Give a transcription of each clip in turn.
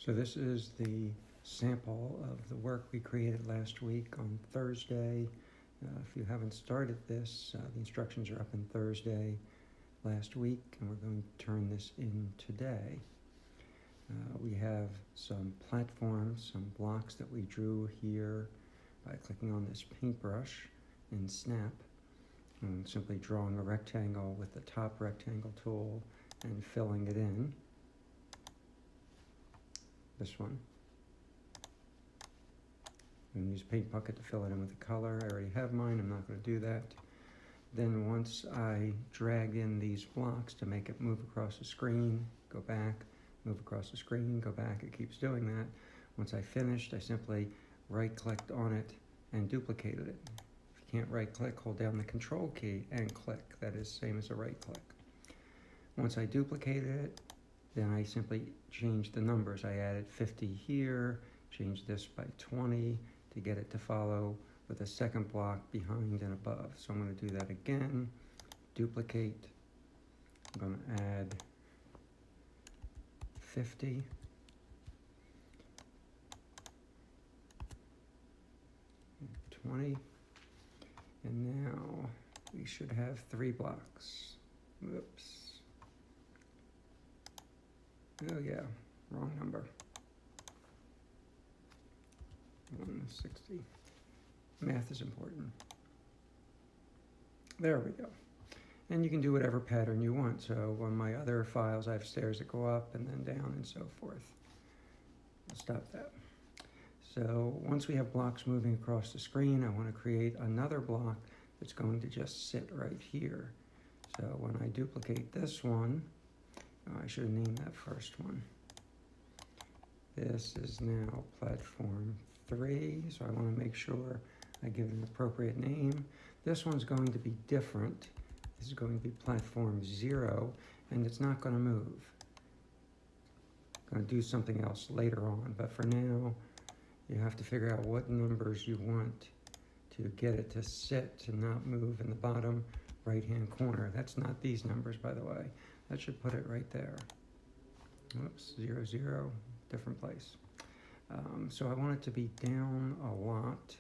So this is the sample of the work we created last week on Thursday. If you haven't started this, the instructions are up in Thursday last week, and we're going to turn this in today. We have some platforms, some blocks that we drew here by clicking on this paintbrush in Snap and simply drawing a rectangle with the top rectangle tool and filling it in. This one. I'm going to use Paint Bucket to fill it in with the color. I already have mine. I'm not going to do that. Then once I drag in these blocks to make it move across the screen, go back, move across the screen, go back. It keeps doing that. Once I finished, I simply right-clicked on it and duplicated it. If you can't right-click, hold down the Control key and click. That is the same as a right-click. Once I duplicated it, then I simply changed the numbers. I added 50 here, changed this by 20 to get it to follow with a second block behind and above. So I'm going to do that again, duplicate. I'm going to add 50. And 20. And now we should have 3 blocks. Whoops. Oh yeah, wrong number. 160. Math is important. There we go. And you can do whatever pattern you want. So on my other files, I have stairs that go up and then down and so forth. I'll stop that. So once we have blocks moving across the screen, I want to create another block that's going to just sit right here. So when I duplicate this one, I should have named that first one. This is now platform 3, so I want to make sure I give it an appropriate name. This one's going to be different. This is going to be platform 0, and it's not going to move. I'm going to do something else later on, but for now, you have to figure out what numbers you want to get it to sit and not move in the bottom right-hand corner. That's not these numbers, by the way. That should put it right there. Whoops, 0, 0, different place. So I want it to be down a lot.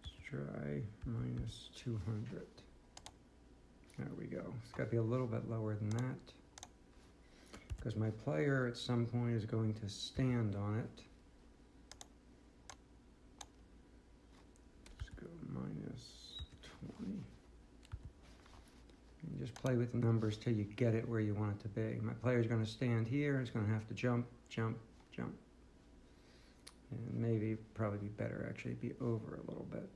Let's try minus 200. There we go. It's got to be a little bit lower than that, because my player at some point is going to stand on it. Minus 20. And just play with the numbers till you get it where you want it to be. My player's going to stand here. It's going to have to jump, jump, jump. And maybe, probably be better actually be over a little bit.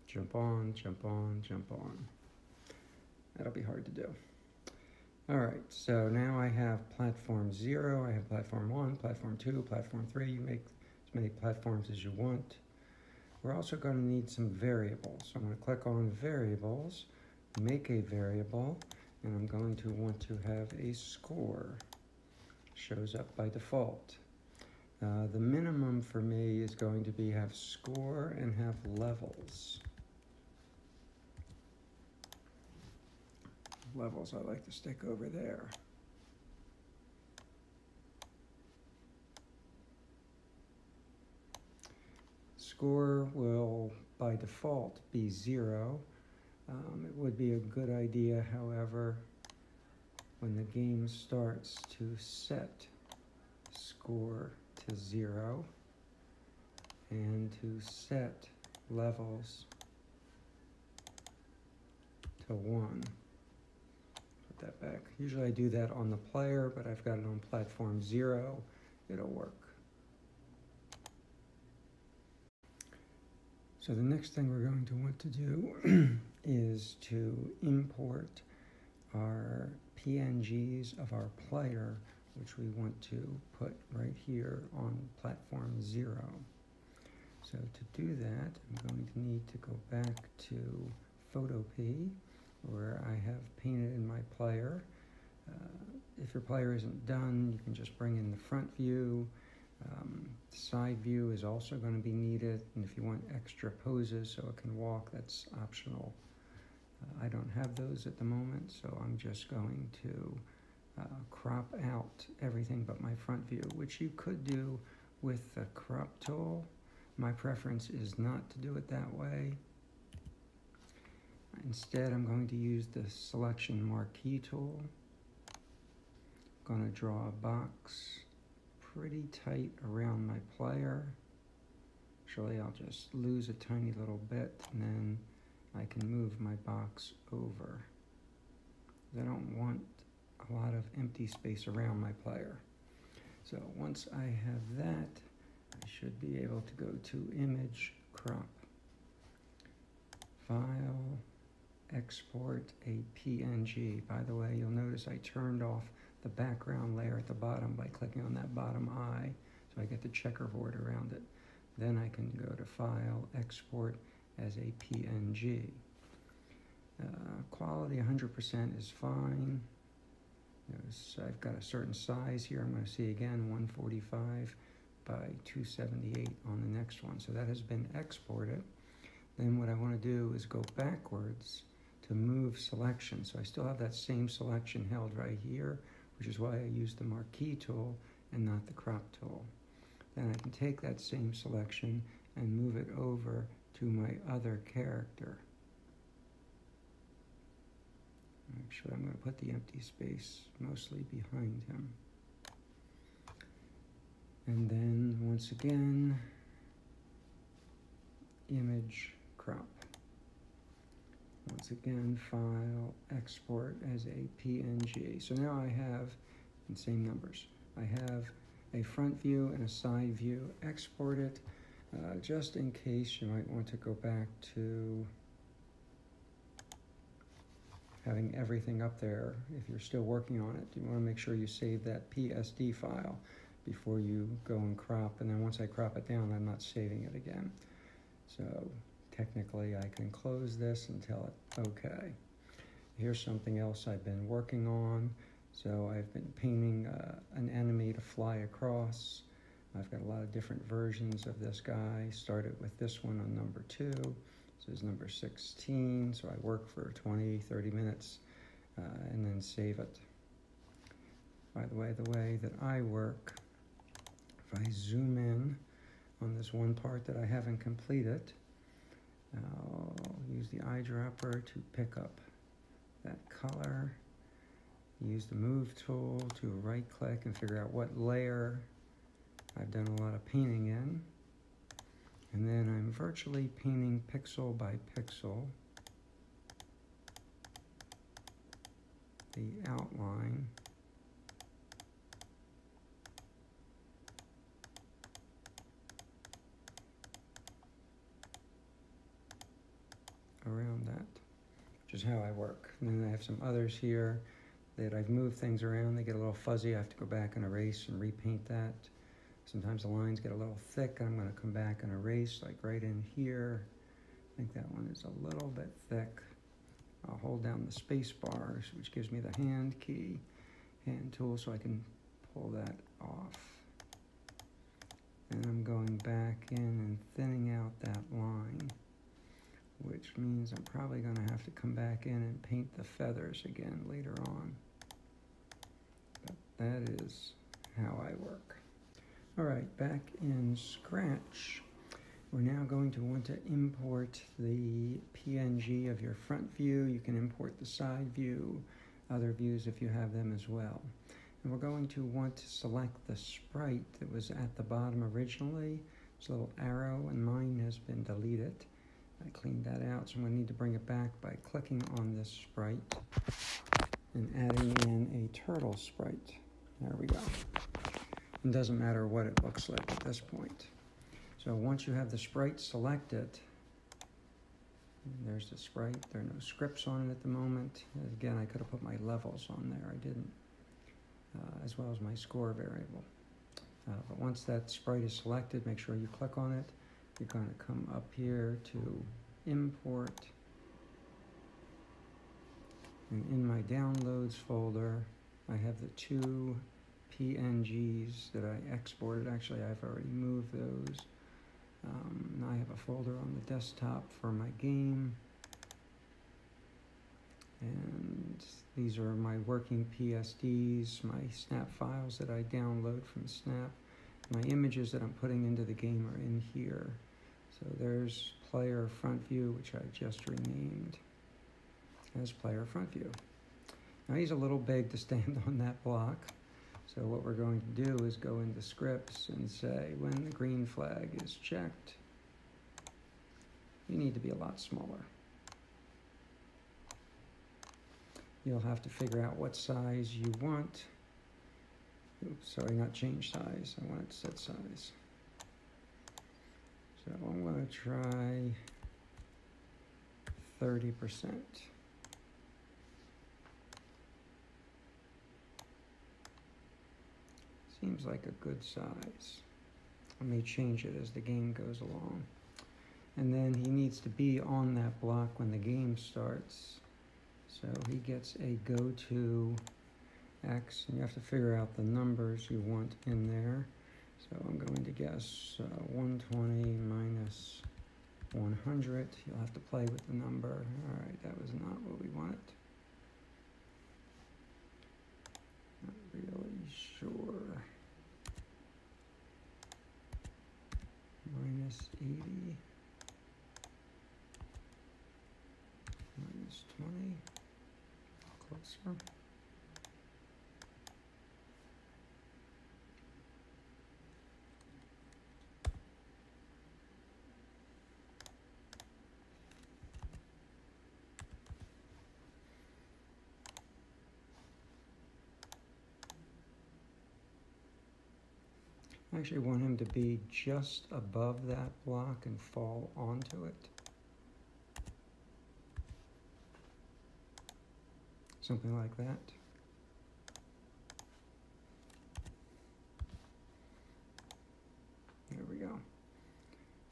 Jump on, jump on, jump on. That'll be hard to do. All right, so now I have platform 0, I have platform 1, platform 2, platform 3. You make as many platforms as you want. We're also going to need some variables. So I'm going to click on variables, make a variable, and I'm going to want to have a score. Shows up by default. The minimum for me is going to be have score and have levels. Levels I like to stick over there. Score will by default be 0. It would be a good idea, however, when the game starts to set score to 0 and to set levels to 1. That back. Usually I do that on the player, but I've got it on platform 0. It'll work. So the next thing we're going to want to do is to import our PNGs of our player, which we want to put right here on platform 0. So to do that, I'm going to need to go back to Photopea, where I have painted in my player if your player isn't done, you can just bring in the front view. Side view is also going to be needed, and if you want extra poses so it can walk, that's optional. I don't have those at the moment, so I'm just going to crop out everything but my front view, which you could do with the crop tool. My preference is not to do it that way. Instead, I'm going to use the selection marquee tool. I'm going to draw a box pretty tight around my player. Actually, I'll just lose a tiny little bit, and then I can move my box over. I don't want a lot of empty space around my player. So once I have that, I should be able to go to Image, Crop, File, Export a PNG. By the way, you'll notice I turned off the background layer at the bottom by clicking on that bottom eye, so I get the checkerboard around it. Then I can go to File, Export as a PNG. Quality 100% is fine. Notice I've got a certain size here. I'm going to see again 145 by 278 on the next one. So that has been exported. Then what I want to do is go backwards to move selection. So I still have that same selection held right here, which is why I use the marquee tool and not the crop tool. Then I can take that same selection and move it over to my other character. Actually, I'm going to put the empty space mostly behind him. And then, once again, Image, Crop. Once again, File, Export as a PNG. So now I have the same numbers. I have a front view and a side view. Export it. Just in case you might want to go back to having everything up there. If you're still working on it, you want to make sure you save that PSD file before you go and crop. And then once I crop it down, I'm not saving it again. So technically I can close this and tell it okay. Here's something else I've been working on. So I've been painting an enemy to fly across. I've got a lot of different versions of this guy. Started with this one on number 2. This is number 16, so I work for 20, 30 minutes and then save it. By the way that I work, if I zoom in on this one part that I haven't completed, I'll use the eyedropper to pick up that color, use the move tool to right click and figure out what layer I've done a lot of painting in. And then I'm virtually painting pixel by pixel the outline. Around that, which is how I work. And then I have some others here that I've moved things around. They get a little fuzzy. I have to go back and erase and repaint that. Sometimes the lines get a little thick. I'm going to come back and erase, like right in here. I think that one is a little bit thick. I'll hold down the space bars, which gives me the hand key, hand tool, so I can pull that off. And I'm going back in and thinning out that line, which means I'm probably going to have to come back in and paint the feathers again later on. But that is how I work. All right, back in Scratch, we're now going to want to import the PNG of your front view. You can import the side view, other views if you have them as well. And we're going to want to select the sprite that was at the bottom originally. This little arrow, and mine has been deleted. I cleaned that out, so I'm going to need to bring it back by clicking on this sprite and adding in a turtle sprite. There we go. It doesn't matter what it looks like at this point. So once you have the sprite selected, there's the sprite. There are no scripts on it at the moment. Again, I could have put my levels on there. I didn't, as well as my score variable. But once that sprite is selected, make sure you click on it. You're going to come up here to import. And in my downloads folder, I have the two PNGs that I exported. Actually, I've already moved those. I have a folder on the desktop for my game. And these are my working PSDs, my Snap files that I download from Snap. My images that I'm putting into the game are in here. So there's player front view, which I just renamed as player front view. Now he's a little big to stand on that block. So what we're going to do is go into scripts and say when the green flag is checked, you need to be a lot smaller. You'll have to figure out what size you want. Oops, sorry, not change size. I want it set size. So I'm going to try 30%. Seems like a good size. I may change it as the game goes along. And then he needs to be on that block when the game starts. So he gets a go to X, and you have to figure out the numbers you want in there. So I'm going to guess 120 minus 100. You'll have to play with the number. All right, that was not what we wanted. Not really sure. Minus 80. Minus 20. Closer. I actually want him to be just above that block and fall onto it. Something like that. There we go.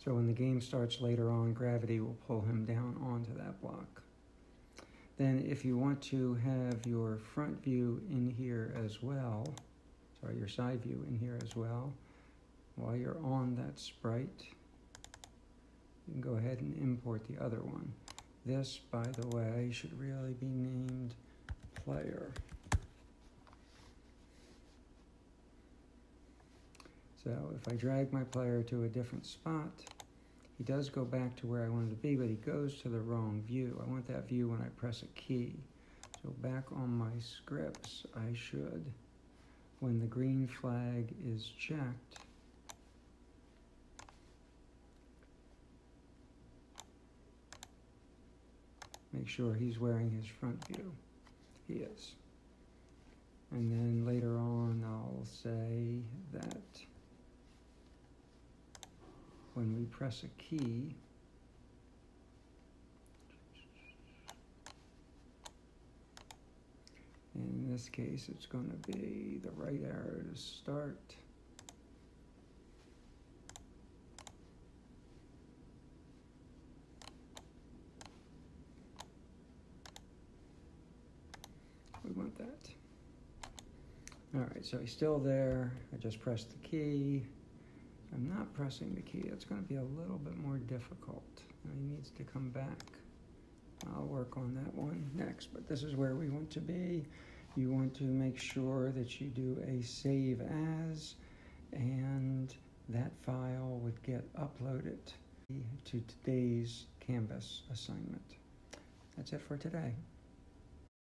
So when the game starts later on, gravity will pull him down onto that block. Then if you want to have your front view in here as well, sorry, your side view in here as well, while you're on that sprite, you can go ahead and import the other one. This, by the way, should really be named player. So if I drag my player to a different spot, he does go back to where I want him to be, but he goes to the wrong view. I want that view when I press a key. So back on my scripts, I should, when the green flag is checked, make sure he's wearing his front view. He is. And then later on, I'll say that when we press a key, in this case, it's going to be the right arrow to start. We want that. All right, so he's still there. I just pressed the key. I'm not pressing the key. It's going to be a little bit more difficult. Now he needs to come back. I'll work on that one next, but this is where we want to be. You want to make sure that you do a save as, and that file would get uploaded to today's Canvas assignment. That's it for today.